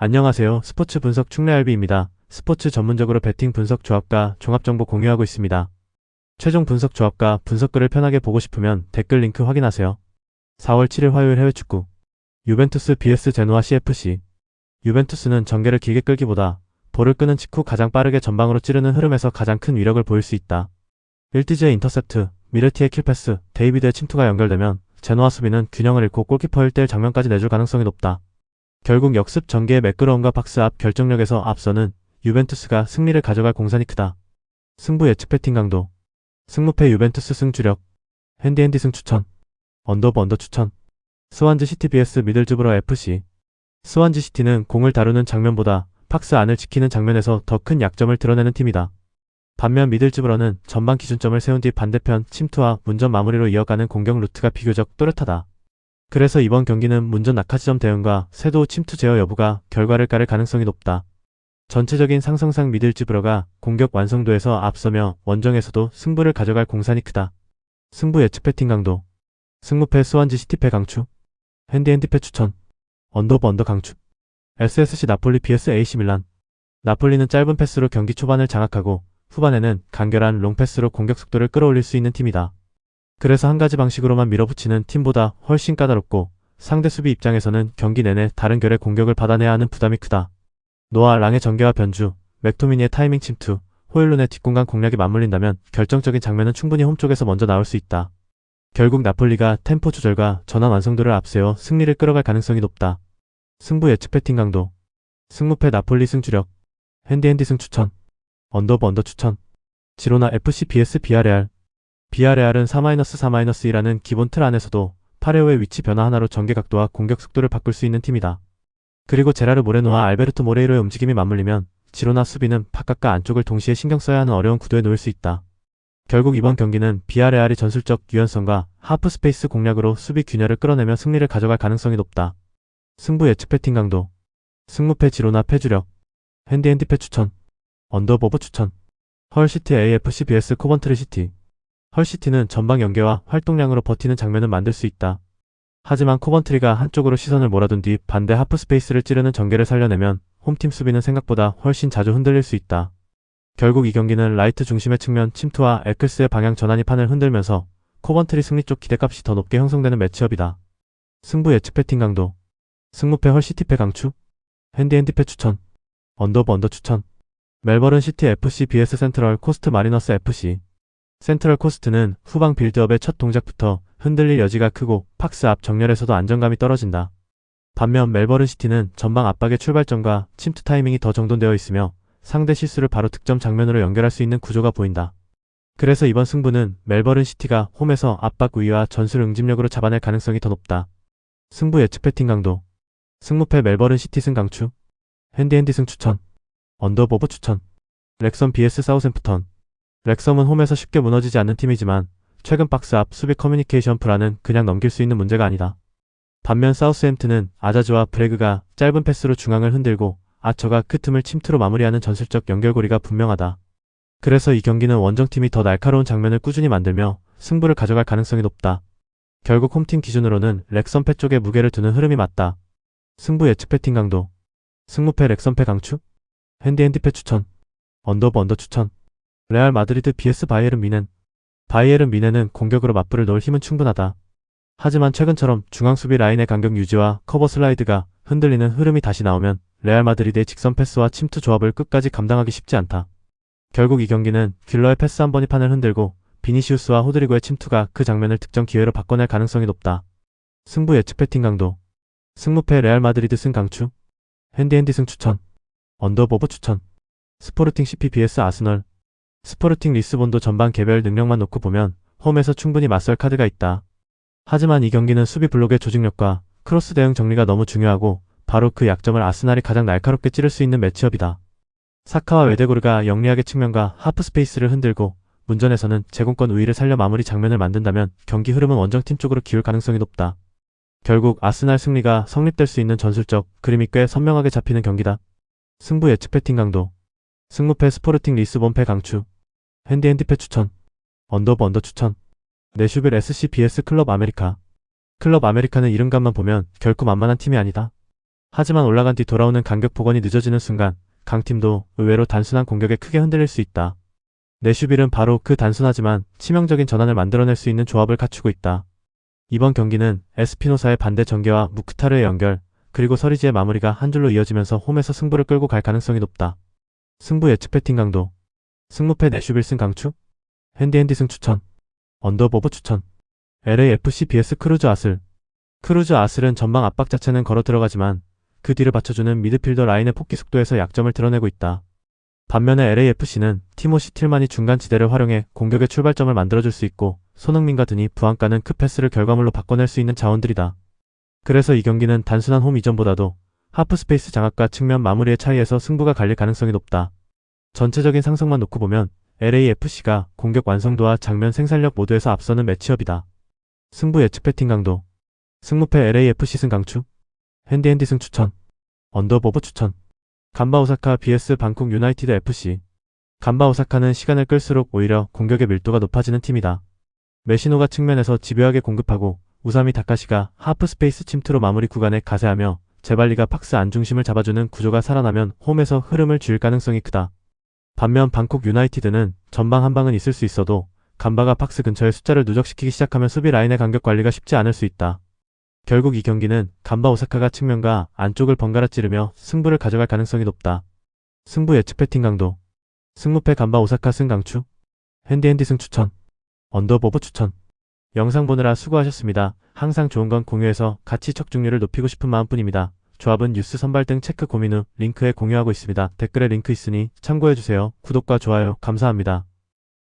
안녕하세요. 스포츠 분석 충래알비입니다. 스포츠 전문적으로 배팅 분석 조합과 종합정보 공유하고 있습니다. 최종 분석 조합과 분석글을 편하게 보고 싶으면 댓글 링크 확인하세요. 4월 7일 화요일 해외 축구 유벤투스 vs 제노아 CFC. 유벤투스는 전개를 길게 끌기보다 볼을 끄는 직후 가장 빠르게 전방으로 찌르는 흐름에서 가장 큰 위력을 보일 수 있다. 일티즈의 인터셉트, 미르티의 킬패스, 데이비드의 침투가 연결되면 제노아 수비는 균형을 잃고 골키퍼 1대1 장면까지 내줄 가능성이 높다. 결국 역습 전개의 매끄러움과 박스 앞 결정력에서 앞서는 유벤투스가 승리를 가져갈 공산이 크다. 승부 예측 배팅 강도. 승무패 유벤투스 승주력. 핸디핸디 승 추천. 언더 추천. 스완지 시티 vs 미들즈브러 FC. 스완지 시티는 공을 다루는 장면보다 박스 안을 지키는 장면에서 더 큰 약점을 드러내는 팀이다. 반면 미들즈브러는 전방 기준점을 세운 뒤 반대편 침투와 문전 마무리로 이어가는 공격 루트가 비교적 또렷하다. 그래서 이번 경기는 문전 낙하지점 대응과 쇄도 침투 제어 여부가 결과를 가를 가능성이 높다. 전체적인 상성상 미들즈브러가 공격 완성도에서 앞서며 원정에서도 승부를 가져갈 공산이 크다. 승부 예측 배팅 강도. 승무패 스완지 시티패 강추. 핸디패 추천. 언더 강추. SSC 나폴리 vs AC 밀란. 나폴리는 짧은 패스로 경기 초반을 장악하고 후반에는 간결한 롱패스로 공격 속도를 끌어올릴 수 있는 팀이다. 그래서 한 가지 방식으로만 밀어붙이는 팀보다 훨씬 까다롭고 상대 수비 입장에서는 경기 내내 다른 결의 공격을 받아내야 하는 부담이 크다. 노아 랑의 전개와 변주, 맥토미니의 타이밍 침투, 호일룬의 뒷공간 공략이 맞물린다면 결정적인 장면은 충분히 홈쪽에서 먼저 나올 수 있다. 결국 나폴리가 템포 조절과 전환 완성도를 앞세워 승리를 끌어갈 가능성이 높다. 승부 예측 배팅 강도. 승무패 나폴리 승주력. 핸디핸디 승 추천. 언더 추천. 지로나 FC vs 비아레알. 비아레알은 4-4-1이라는 기본 틀 안에서도 파레오의 위치 변화 하나로 전개 각도와 공격 속도를 바꿀 수 있는 팀이다. 그리고 제라르 모레노와 알베르토 모레이로의 움직임이 맞물리면 지로나 수비는 바깥과 안쪽을 동시에 신경 써야 하는 어려운 구도에 놓일 수 있다. 결국 이번 경기는 비아레알이 전술적 유연성과 하프 스페이스 공략으로 수비 균열을 끌어내며 승리를 가져갈 가능성이 높다. 승부 예측 배팅 강도. 승무패 지로나 패주력. 핸디패 추천. 언더 추천. 헐시티 AFC vs 코번트리 시티. 헐시티는 전방 연계와 활동량으로 버티는 장면은 만들 수 있다. 하지만 코번트리가 한쪽으로 시선을 몰아둔 뒤 반대 하프 스페이스를 찌르는 전개를 살려내면 홈팀 수비는 생각보다 훨씬 자주 흔들릴 수 있다. 결국 이 경기는 라이트 중심의 측면 침투와 에클스의 방향 전환이 판을 흔들면서 코번트리 승리 쪽 기대값이 더 높게 형성되는 매치업이다. 승부 예측 배팅 강도. 승무패 헐시티패 강추. 핸디패 추천. 언더 추천. 멜버른 시티 FC vs 센트럴 코스트 마리너스 FC. 센트럴 코스트는 후방 빌드업의 첫 동작부터 흔들릴 여지가 크고 박스 앞 정렬에서도 안정감이 떨어진다. 반면 멜버른 시티는 전방 압박의 출발점과 침투 타이밍이 더 정돈되어 있으며 상대 실수를 바로 득점 장면으로 연결할 수 있는 구조가 보인다. 그래서 이번 승부는 멜버른 시티가 홈에서 압박 우위와 전술 응집력으로 잡아낼 가능성이 더 높다. 승부 예측 배팅 강도. 승무패 멜버른 시티 승 강추. 핸디핸디 승 추천. 언더 추천. 렉섬 vs 사우샘프턴. 렉섬은 홈에서 쉽게 무너지지 않는 팀이지만 최근 박스 앞 수비 커뮤니케이션 불안은 그냥 넘길 수 있는 문제가 아니다. 반면 사우스햄튼은 아자주와 브레그가 짧은 패스로 중앙을 흔들고 아처가 그 틈을 침투로 마무리하는 전술적 연결고리가 분명하다. 그래서 이 경기는 원정팀이 더 날카로운 장면을 꾸준히 만들며 승부를 가져갈 가능성이 높다. 결국 홈팀 기준으로는 렉섬패 쪽에 무게를 두는 흐름이 맞다. 승부 예측 배팅 강도. 승무패 렉섬패 강추. 핸디패 추천. 언더 추천. 레알 마드리드 vs 바이에른 미넨. 바이에른 미넨은 공격으로 맞불을 넣을 힘은 충분하다. 하지만 최근처럼 중앙 수비 라인의 간격 유지와 커버 슬라이드가 흔들리는 흐름이 다시 나오면 레알 마드리드의 직선 패스와 침투 조합을 끝까지 감당하기 쉽지 않다. 결국 이 경기는 귤러의 패스 한 번이 판을 흔들고 비니시우스와 호드리고의 침투가 그 장면을 득점 기회로 바꿔낼 가능성이 높다. 승부 예측 배팅 강도. 승무패 레알 마드리드 승 강추. 핸디핸디 승 추천. 언더 추천. 스포르팅 CP vs 아스널. 스포르팅 리스본도 전반 개별 능력만 놓고 보면 홈에서 충분히 맞설 카드가 있다. 하지만 이 경기는 수비 블록의 조직력과 크로스 대응 정리가 너무 중요하고 바로 그 약점을 아스날이 가장 날카롭게 찌를 수 있는 매치업이다. 사카와 웨데고르가 영리하게 측면과 하프 스페이스를 흔들고 문전에서는 제공권 우위를 살려 마무리 장면을 만든다면 경기 흐름은 원정팀 쪽으로 기울 가능성이 높다. 결국 아스날 승리가 성립될 수 있는 전술적 그림이 꽤 선명하게 잡히는 경기다. 승부 예측 배팅 강도. 승무패 스포르팅 리스본패 강추. 핸디패 추천. 언더 추천. 네슈빌 SC vs 클럽 아메리카. 클럽 아메리카는 이름값만 보면 결코 만만한 팀이 아니다. 하지만 올라간 뒤 돌아오는 간격 복원이 늦어지는 순간 강팀도 의외로 단순한 공격에 크게 흔들릴 수 있다. 내슈빌은 바로 그 단순하지만 치명적인 전환을 만들어낼 수 있는 조합을 갖추고 있다. 이번 경기는 에스피노사의 반대 전개와 무크타르의 연결, 그리고 서리지의 마무리가 한 줄로 이어지면서 홈에서 승부를 끌고 갈 가능성이 높다. 승부 예측 배팅 강도. 승무패 내슈빌 승 강추? 핸디핸디 승 추천. 언더보브 추천. LAFC vs 크루즈 아슬. 크루즈 아슬은 전방 압박 자체는 걸어 들어가지만 그 뒤를 받쳐주는 미드필더 라인의 폭기 속도에서 약점을 드러내고 있다. 반면에 LAFC는 티모시 틸만이 중간 지대를 활용해 공격의 출발점을 만들어줄 수 있고 손흥민과 드니 부안가는 크 패스를 결과물로 바꿔낼 수 있는 자원들이다. 그래서 이 경기는 단순한 홈 이전보다도 하프스페이스 장악과 측면 마무리의 차이에서 승부가 갈릴 가능성이 높다. 전체적인 상성만 놓고 보면 LAFC가 공격 완성도와 장면 생산력 모두에서 앞서는 매치업이다. 승부 예측 배팅 강도. 승무패 LAFC 승 강추. 핸디핸디 승 추천. 언더보브 추천. 간바 오사카 vs 방콕 유나이티드 FC. 간바 오사카는 시간을 끌수록 오히려 공격의 밀도가 높아지는 팀이다. 메시노가 측면에서 집요하게 공급하고 우사미 다카시가 하프 스페이스 침투로 마무리 구간에 가세하며 제발리가 박스 안중심을 잡아주는 구조가 살아나면 홈에서 흐름을 쥘 가능성이 크다. 반면 방콕 유나이티드는 전방 한 방은 있을 수 있어도 간바가 박스 근처에 숫자를 누적시키기 시작하면 수비 라인의 간격 관리가 쉽지 않을 수 있다. 결국 이 경기는 간바 오사카가 측면과 안쪽을 번갈아 찌르며 승부를 가져갈 가능성이 높다. 승부 예측 배팅 강도. 승무패 간바 오사카 승 강추. 핸디핸디 승 추천. 언더보브 추천. 영상 보느라 수고하셨습니다. 항상 좋은 건 공유해서 같이 척중률을 높이고 싶은 마음뿐입니다. 조합은 뉴스 선발 등 체크 고민 후 링크에 공유하고 있습니다. 댓글에 링크 있으니 참고해주세요. 구독과 좋아요 감사합니다.